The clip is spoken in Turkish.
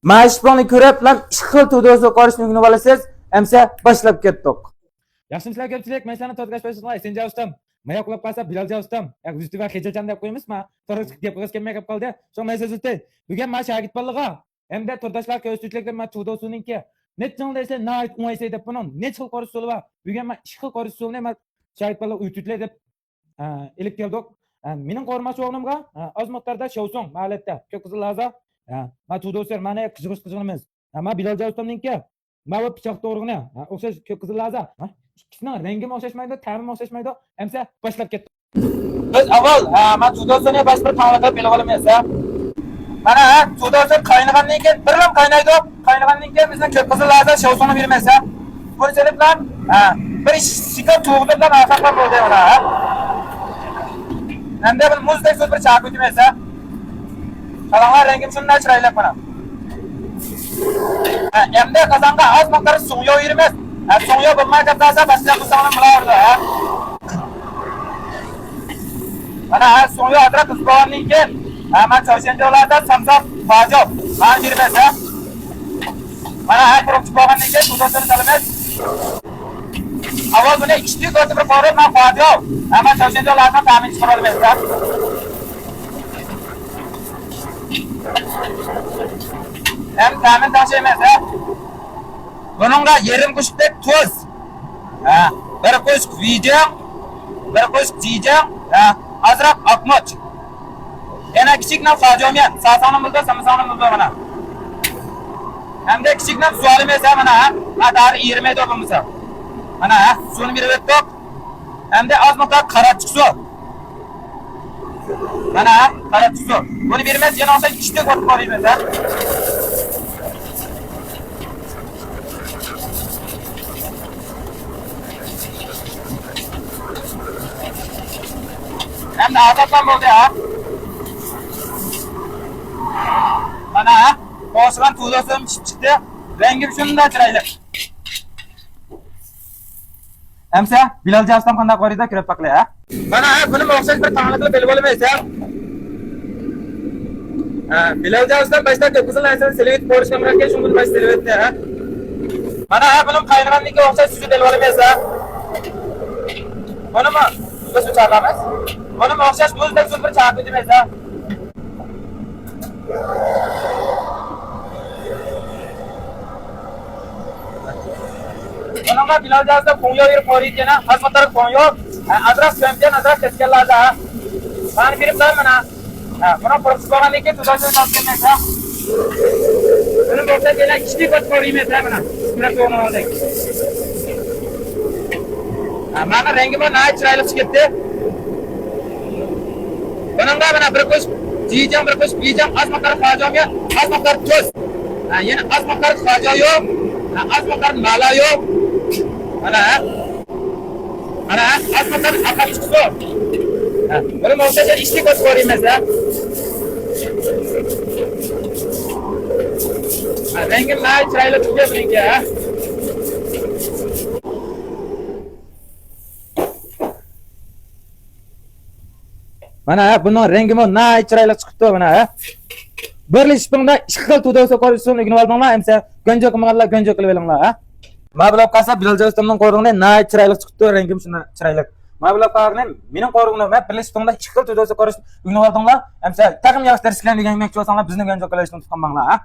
Mashqni ko'rib, lan ishqil to'do'zi qorishni olasiz. Emsa boshlab ketdik. Yaxshimizlar ko'pchilik, men seni to'tgash bo'lsam, sen javustam. Maya qulab qolsa Bilal javustam. Yo'q, yuzti va xejachan deb qo'ymizmi? To'g'ri gap qilib kelmay qoldi. Shu men sizga bugun men shagird bolaga hamda turdashlar ko'rsatuvchilikda men to'do'sininki netching desa nayt o'ysa deb buni nechil qorish usuли va bugun men ishqil qorish usulini men shagird bolaga uyutlar deb ilib keldik. Mening qo'rmash o'g'limga oz miqdorda shovsong mahallatda ko'k qizil laza men to'do'slar mana qizg'ish-qizg'inimiz. Men Bilal javustamninki men bu pichoq to'g'rig'ini o'xshash ko'k qizil laza İkisining rangim o'xshashmaydi, ta'mim o'xshashmaydi. Emsa boshlab ketdik. Biz avval men to'dosini boshqa bir ta'minlab bilib olamiz. Mana to'dosi qaynagandan keyin bir ham qaynaydi. Qaynagandan keyin bizning ko'k qizil laza shovsini bermasa, ko'rsangiz bilan bir sikor to'g'ri bilan asaqlab bo'ldi mana. Endi bir muzdek so'z bir chaqib o'tmasa, qalanglar rangim shunday chiroyli mana. Endi qozonga oz miqdor suv yo'yirmiz. So'ngga bo'lmay qolsa boshqa qilsanglar bo'lardi. Mana so'ngga atraf tuzborning keyin men choyshanjolarda samsaq bajob men bermasa. Mana quruq chiqargandan keyin to'dosini solamiz. Avval buni ishni ko'rib bir qorib men bajob men choyshanjolardan ta'min chiqarib olamiz. Hem ta'min tashlaymiz. Bununla yarım kuşluk tuz, bir kuşluk vijang, bir kuşluk jijang, azraq akmoch. Yana kichikna fajomiyat, sasanimizda, samsanimizda mana. Hamda kichikna sualimiz mana, adari 20 topimiz. Mana suvni berib o'tdik. Hamda oz miqdor qarachiq suv. Mana qarachiq suv. Buni bermez, yana olsa ishni qo'yib qo'yamiz. Hem de azatlan oldu ya. Mana boşlan tuğlasım çıktı. Rengim şundan çıraylı. Emse Bilal javustam qanday qorida kirib baqla ya. Mana buni o'xshash bir ta'minotni bilib olmaysiz. Bilal javustam boshda ko'pizil narsani silib ko'rishga murakkab shuni bilmaysiz silibdi ha. Mana buni qaynaganlikka o'xshash sizni bilib olmaysiz. Bunimi biz chaqamiz. Buni o'xshash muzdek suv bir chaqib o'tmaysiz. Bunga Bilal javustam qo'nyo berib qo'ygan, xizmatlar qo'nyo, adras qo'ygan, adras ketganlarda. Mana beriblar mana. Buni qo'rqib qolgandan keyin to'dasini topganman. Buni bo'lsa yana ishni qo'yib qo'ymaysiz mana. Shunday to'g'ri oldik. Mana rangim nihoyat chiroyli chiqib ketdi. Bunga mana bir qo'sh jijang, bir qo'sh bijang, oz miqdor fajomga, oz miqdor tuz. Yana oz miqdor fajo yo'q, oz miqdor mala yo'q. Mana oz miqdor aqachiq suv. Buni o'xshash ishni qo'yib qo'yamiz. Rangim nihoyat chiroyli chiqib ketdi. Mana bunun rengimi nihoyat chiroyli chiqibdi mana. Birlashibda ishqil to'dosi qo'rishni o'rganib oldinglar, emsa g'anjo qilmaganlar g'anjo qilib olinglar. Men bilib qolsa Bilal javustamning qo'rig'ini nihoyat chiroyli chiqibdi, rangim shunday chiroyli. Men bilib qolganim mening qo'rig'imni men birlashibda ishqil to'dosi qo'rishni o'rganib oldinglar, emsa taqim yaxshi darslarni o'rganmoqchi bo'lsanglar bizni g'anjo qilishni tutqanmanglar.